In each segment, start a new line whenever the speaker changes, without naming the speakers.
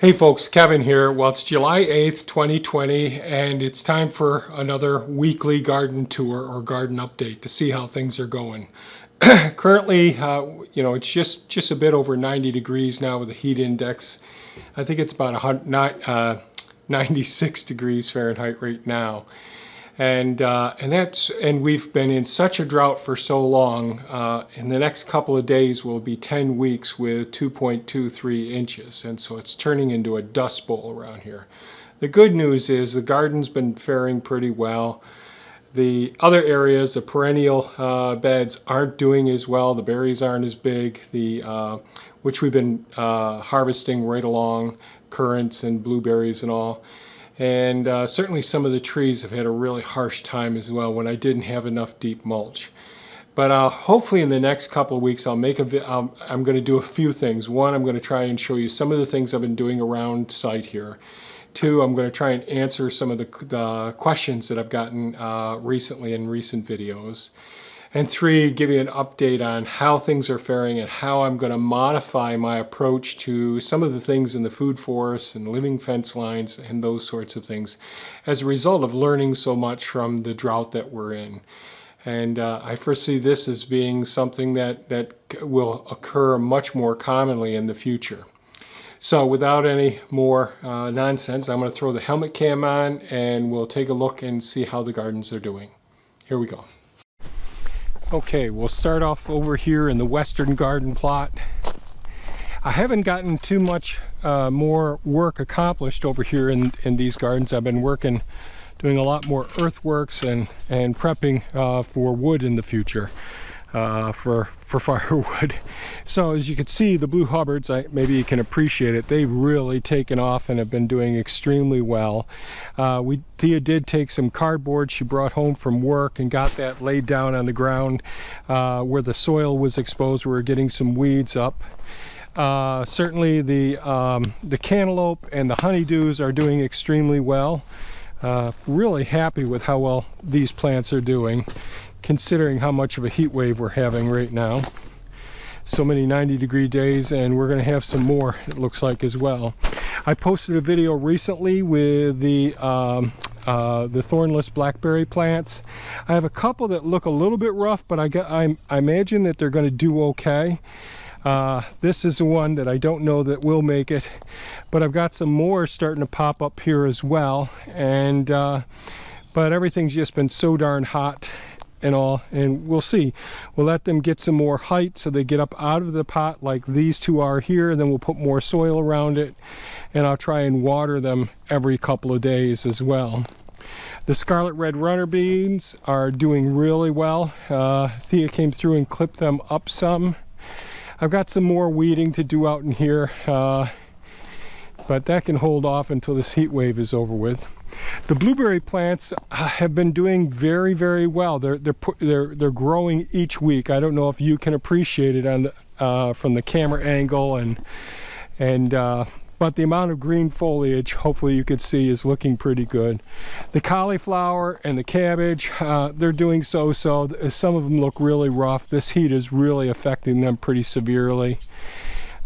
Hey folks, Kevin here. Well, it's July 8th, 2020, and it's time for another weekly garden tour or garden update to see how things are going. Currently, it's just a bit over 90 degrees now with the heat index. I think it's about 96 degrees Fahrenheit right now. And we've been in such a drought for so long. In the next couple of days will be 10 weeks with 2.23 inches, and so it's turning into a dust bowl around here. The good news is the garden's been faring pretty well. The other areas, the perennial beds, aren't doing as well. The berries aren't as big, which we've been harvesting right along, currants and blueberries and all. And certainly some of the trees have had a really harsh time as well when I didn't have enough deep mulch. But hopefully in the next couple of weeks I'm going to do a few things. One, I'm going to try and show you some of the things I've been doing around site here. Two, I'm going to try and answer some of the questions that I've gotten recently in recent videos. And three, give you an update on how things are faring and how I'm going to modify my approach to some of the things in the food forest and living fence lines and those sorts of things as a result of learning so much from the drought that we're in. And I foresee this as being something that will occur much more commonly in the future. So without any more nonsense, I'm going to throw the helmet cam on and we'll take a look and see how the gardens are doing. Here we go. Okay, we'll start off over here in the western garden plot. I haven't gotten too much more work accomplished over here in these gardens. I've been doing a lot more earthworks and prepping for wood in the future, for firewood. So as you can see, the blue Hubbards, maybe you can appreciate it, they've really taken off and have been doing extremely well. Thea did take some cardboard she brought home from work and got that laid down on the ground where the soil was exposed. We were getting some weeds up. Certainly the cantaloupe and the honeydews are doing extremely well. Really happy with how well these plants are doing, considering how much of a heat wave we're having right now. So many 90-degree days, and we're going to have some more, it looks like, as well. I posted a video recently with the Thornless Blackberry plants. I have a couple that look a little bit rough, but I imagine that they're going to do okay. This is the one that I don't know that will make it, but I've got some more starting to pop up here as well. And but everything's just been so darn hot and all, and we'll see. We'll let them get some more height so they get up out of the pot like these two are here, and then we'll put more soil around it, and I'll try and water them every couple of days as well. The Scarlet red runner beans are doing really well. Thea came through and clipped them up some. I've got some more weeding to do out in here, but that can hold off until this heat wave is over with. The blueberry plants have been doing very, very well. They're growing each week. I don't know if you can appreciate it on the from the camera angle, but the amount of green foliage, hopefully you could see, is looking pretty good. The cauliflower and the cabbage, they're doing so. Some of them look really rough. This heat is really affecting them pretty severely.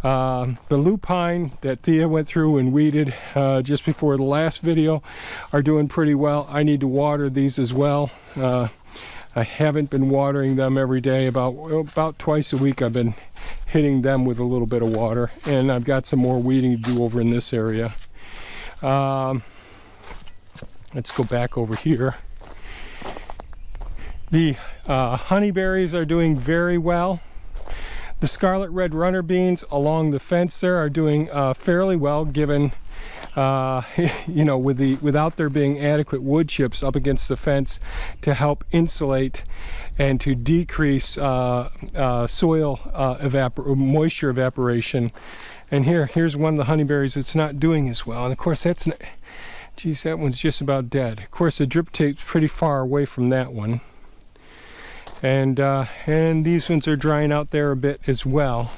The lupine that Thea went through and weeded just before the last video are doing pretty well. I need to water these as well. I haven't been watering them every day. About twice a week I've been hitting them with a little bit of water, and I've got some more weeding to do over in this area. Let's go back over here. The honeyberries are doing very well. The Scarlet red runner beans along the fence there are doing fairly well, given without there being adequate wood chips up against the fence to help insulate and to decrease soil moisture evaporation. And here's one of the honeyberries that's not doing as well. And of course that one's just about dead. Of course the drip tape's pretty far away from that one. And these ones are drying out there a bit as well.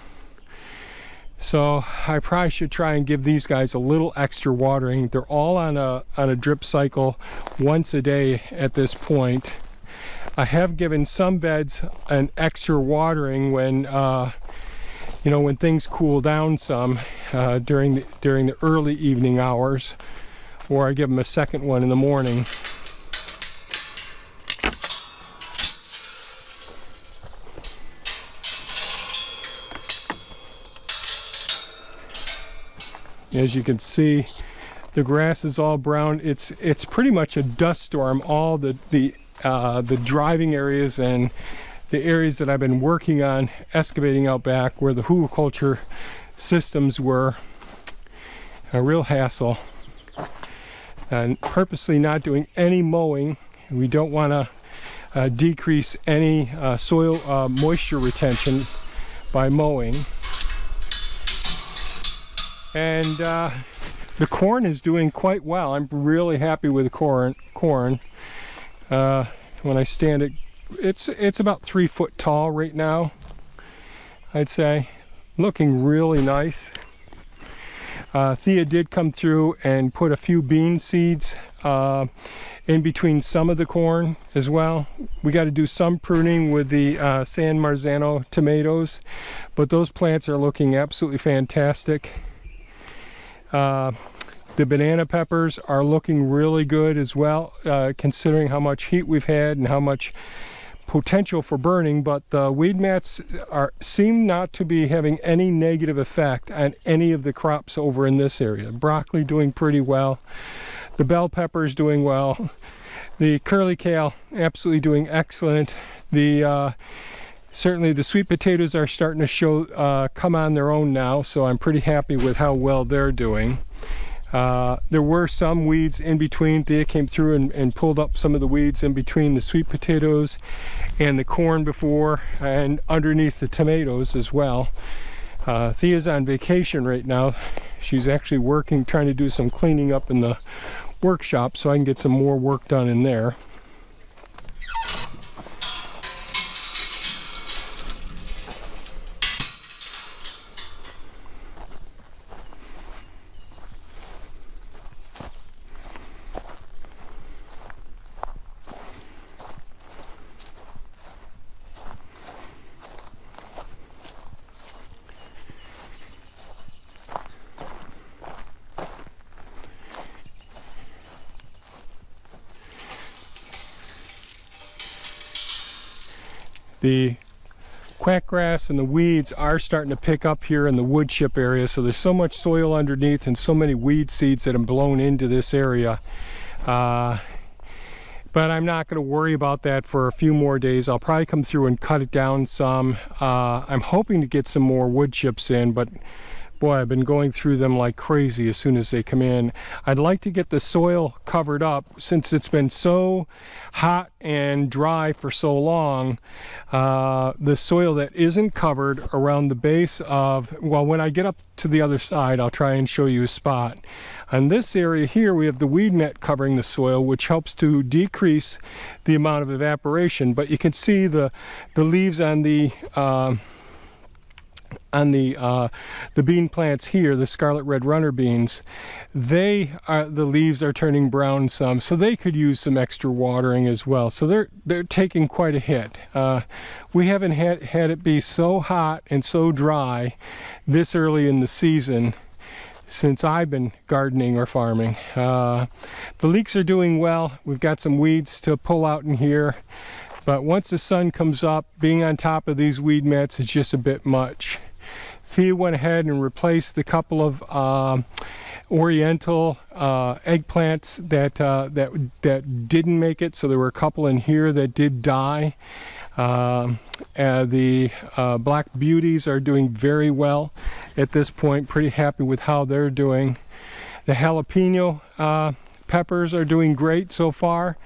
So I probably should try and give these guys a little extra watering. They're all on a drip cycle once a day at this point. I have given some beds an extra watering when you know, when things cool down some during the early evening hours, or I give them a second one in the morning. As you can see, the grass is all brown. It's pretty much a dust storm. All the driving areas and the areas that I've been working on excavating out back where the hugelkultur systems were a real hassle. And purposely not doing any mowing. We don't want to decrease any soil moisture retention by mowing. And the corn is doing quite well. I'm really happy with the corn. When I stand it, it's about 3 foot tall right now, I'd say. Looking really nice. Thea did come through and put a few bean seeds in between some of the corn as well. We got to do some pruning with the San Marzano tomatoes, but those plants are looking absolutely fantastic. The banana peppers are looking really good as well, considering how much heat we've had and how much potential for burning, but the weed mats seem not to be having any negative effect on any of the crops over in this area. Broccoli doing pretty well. The bell peppers doing well. The curly kale absolutely doing excellent. Certainly the sweet potatoes are starting to show come on their own now, so I'm pretty happy with how well they're doing. There were some weeds in between. Thea came through and pulled up some of the weeds in between the sweet potatoes and the corn before, and underneath the tomatoes as well. Thea's on vacation right now. She's actually working, trying to do some cleaning up in the workshop so I can get some more work done in there. The quackgrass and the weeds are starting to pick up here in the wood chip area, so there's so much soil underneath and so many weed seeds that have blown into this area. But I'm not going to worry about that for a few more days. I'll probably come through and cut it down some. I'm hoping to get some more wood chips in, but boy, I've been going through them like crazy as soon as they come in. I'd like to get the soil covered up since it's been so hot and dry for so long. The soil that isn't covered around the base of, well, when I get up to the other side, I'll try and show you a spot. On this area here, we have the weed mat covering the soil, which helps to decrease the amount of evaporation. But you can see the leaves on the bean plants here, the Scarlet Red Runner beans, the leaves are turning brown some, so they could use some extra watering as well. So they're taking quite a hit. We haven't had it be so hot and so dry this early in the season since I've been gardening or farming. The leeks are doing well. We've got some weeds to pull out in here, but once the sun comes up, being on top of these weed mats is just a bit much. Thea went ahead and replaced the couple of oriental eggplants that didn't make it. So there were a couple in here that did die. The black beauties are doing very well at this point. Pretty happy with how they're doing. The jalapeno peppers are doing great so far.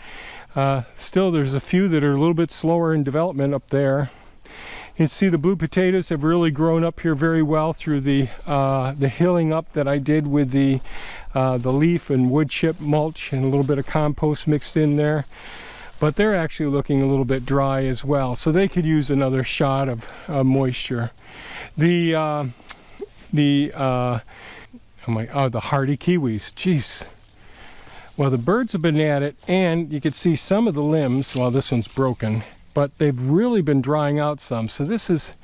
Still, there's a few that are a little bit slower in development up there. You can see the blue potatoes have really grown up here very well through the hilling up that I did with the leaf and wood chip mulch and a little bit of compost mixed in there. But they're actually looking a little bit dry as well, so they could use another shot of moisture. The hardy kiwis, jeez. Well, the birds have been at it, and you can see some of the limbs. Well, this one's broken, but they've really been drying out some. So this is,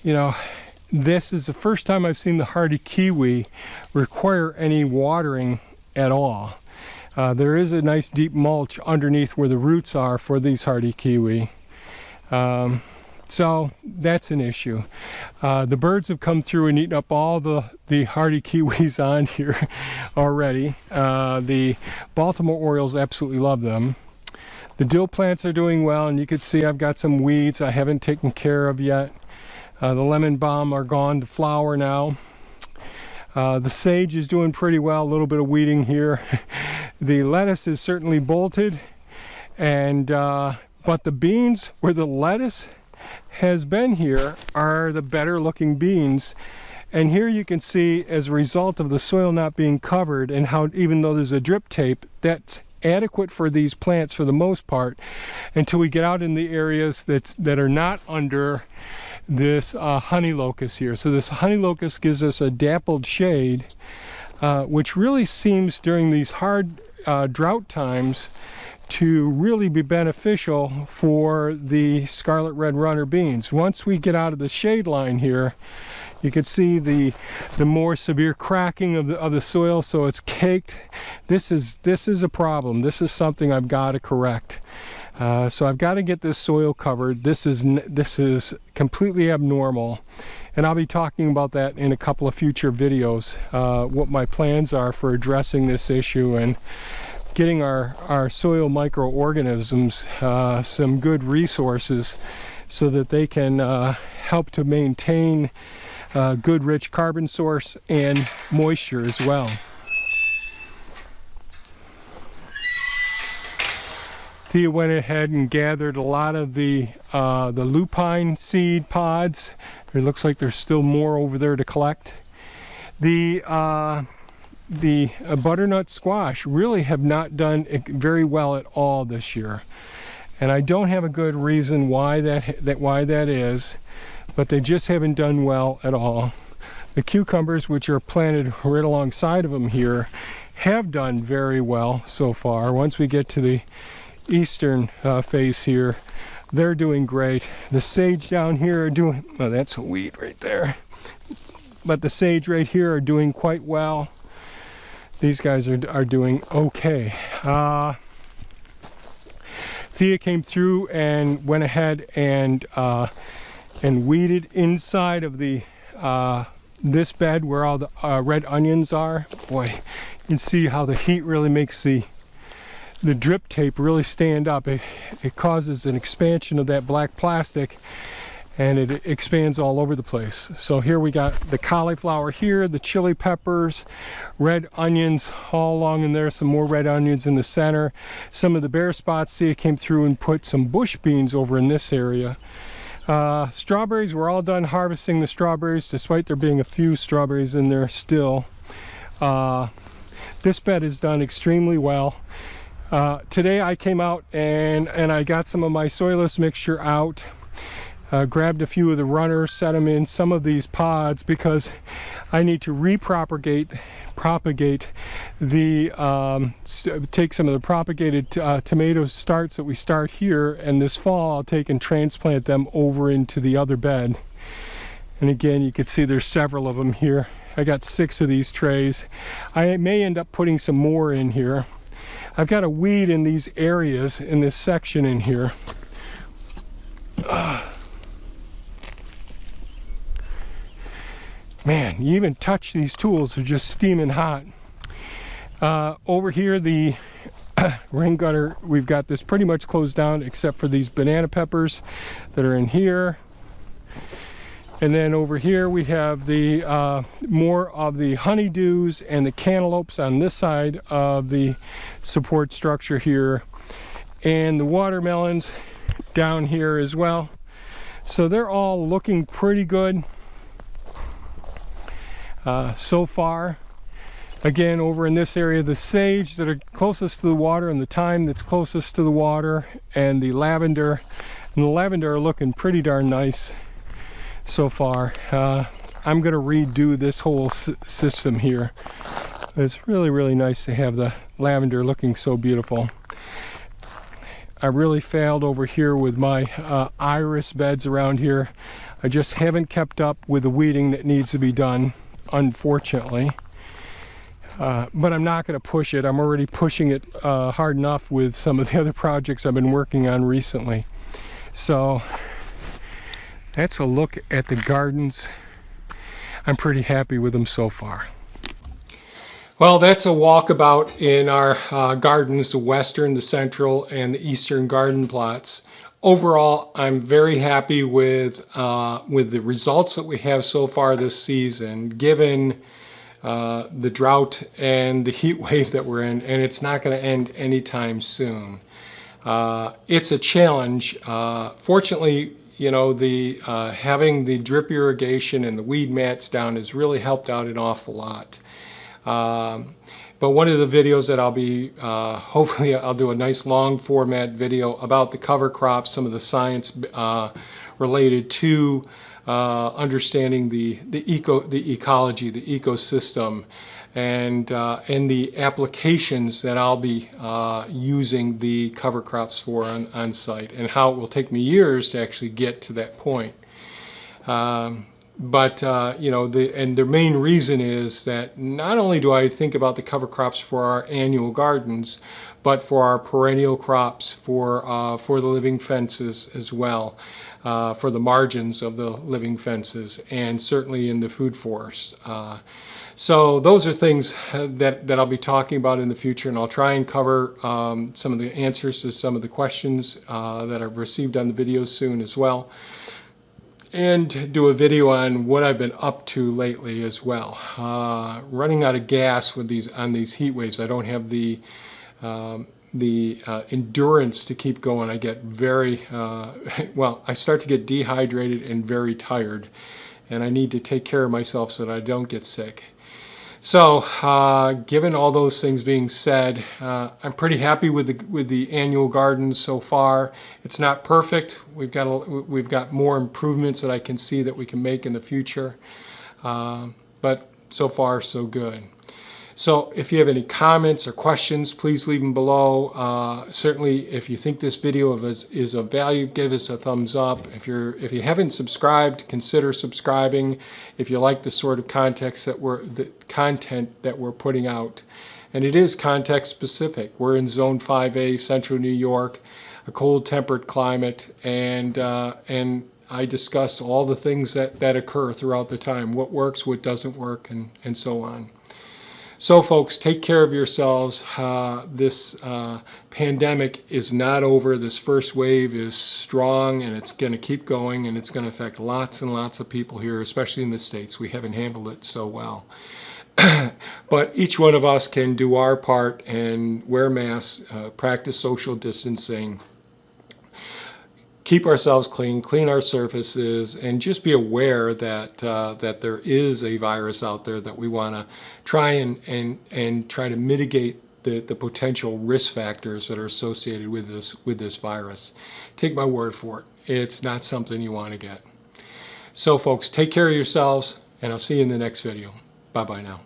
you know, this is the first time I've seen the hardy kiwi require any watering at all. There is a nice deep mulch underneath where the roots are for these hardy kiwi. So that's an issue. The birds have come through and eaten up all the hardy kiwis on here already. The Baltimore Orioles absolutely love them. The dill plants are doing well, and you can see I've got some weeds I haven't taken care of yet. The lemon balm are gone to flower now. The sage is doing pretty well, a little bit of weeding here. The lettuce is certainly bolted, and but the beans where the lettuce has been here are the better looking beans. And here you can see, as a result of the soil not being covered, and how even though there's a drip tape, that's adequate for these plants for the most part until we get out in the areas that are not under this honey locust here. So this honey locust gives us a dappled shade, which really seems during these hard drought times to really be beneficial for the scarlet red runner beans. Once we get out of the shade line here, you can see the more severe cracking of the soil, so it's caked. This is a problem. This is something I've got to correct. So I've got to get this soil covered. This is completely abnormal, and I'll be talking about that in a couple of future videos, what my plans are for addressing this issue and getting our soil microorganisms some good resources so that they can help to maintain good rich carbon source and moisture as well. Thea went ahead and gathered a lot of the lupine seed pods. It looks like there's still more over there to collect. The butternut squash really have not done very well at all this year, and I don't have a good reason why that is, but they just haven't done well at all. The cucumbers, which are planted right alongside of them here, have done very well so far. Once we get to the eastern face here, they're doing great. The sage down here are doing, oh, that's a weed right there, but the sage right here are doing quite well. These guys are doing okay. Thea came through and went ahead and weeded inside of the this bed where all the red onions are. Boy, you can see how the heat really makes the drip tape really stand up. It causes an expansion of that black plastic, and it expands all over the place. So here we got the cauliflower here, the chili peppers, red onions all along in there, some more red onions in the center. Some of the bare spots, see, it came through and put some bush beans over in this area. Strawberries, we're all done harvesting the strawberries, despite there being a few strawberries in there still. This bed is done extremely well. Today I came out and I got some of my soilless mixture out. Grabbed a few of the runners, set them in some of these pods because I need to propagate the take some of the propagated tomato starts that we start here, and this fall I'll take and transplant them over into the other bed. And again, you can see there's several of them here. I got 6 of these trays. I may end up putting some more in here. I've got a weed in these areas in this section in here. Man, you even touch these tools, they're just steaming hot. Over here, the rain gutter, we've got this pretty much closed down except for these banana peppers that are in here. And then over here we have the more of the honeydews and the cantaloupes on this side of the support structure here, and the watermelons down here as well. So they're all looking pretty good so far. Again, over in this area, the sage that are closest to the water and the thyme that's closest to the water, and the lavender are looking pretty darn nice so far. I'm going to redo this whole system here. It's really nice to have the lavender looking so beautiful. I really failed over here with my iris beds around here. I just haven't kept up with the weeding that needs to be done, unfortunately. But I'm not going to push it. I'm already pushing it hard enough with some of the other projects I've been working on recently. So that's a look at the gardens. I'm pretty happy with them so far. Well, that's a walkabout in our gardens, the western, the central, and the eastern garden plots. Overall, I'm very happy with the results that we have so far this season, given the drought and the heat wave that we're in, and it's not going to end anytime soon. It's a challenge. Fortunately, you know, the having the drip irrigation and the weed mats down has really helped out an awful lot. But one of the videos that I'll be, hopefully I'll do a nice long format video about the cover crops, some of the science related to understanding the ecology, the ecosystem, and the applications that I'll be using the cover crops for on site, and how it will take me years to actually get to that point. But you know, the main reason is that not only do I think about the cover crops for our annual gardens, but for our perennial crops, for the living fences as well, for the margins of the living fences, and certainly in the food forest. So those are things that I'll be talking about in the future, and I'll try and cover some of the answers to some of the questions that I've received on the videos soon as well, and do a video on what I've been up to lately as well. Running out of gas with these heat waves. I don't have the endurance to keep going. I get very well, I start to get dehydrated and very tired, and I need to take care of myself so that I don't get sick. So given all those things being said, I'm pretty happy with the annual gardens so far. It's not perfect. We've got more improvements that I can see that we can make in the future, but so far so good. So if you have any comments or questions, please leave them below. Certainly, if you think this video is of value, give us a thumbs up. If you haven't subscribed, consider subscribing. If you like the sort of content that we're putting out, and it is context specific. We're in Zone 5A, Central New York, a cold temperate climate, and I discuss all the things that occur throughout the time, what works, what doesn't work, and so on. So folks, take care of yourselves. This pandemic is not over. This first wave is strong, and it's going to keep going, and it's going to affect lots and lots of people here, especially in the States. We haven't handled it so well. But each one of us can do our part and wear masks, practice social distancing, keep ourselves clean, clean our surfaces, and just be aware that that there is a virus out there that we want to try and try to mitigate the potential risk factors that are associated with this virus. Take my word for it. It's not something you want to get. So folks, take care of yourselves, and I'll see you in the next video. Bye-bye now.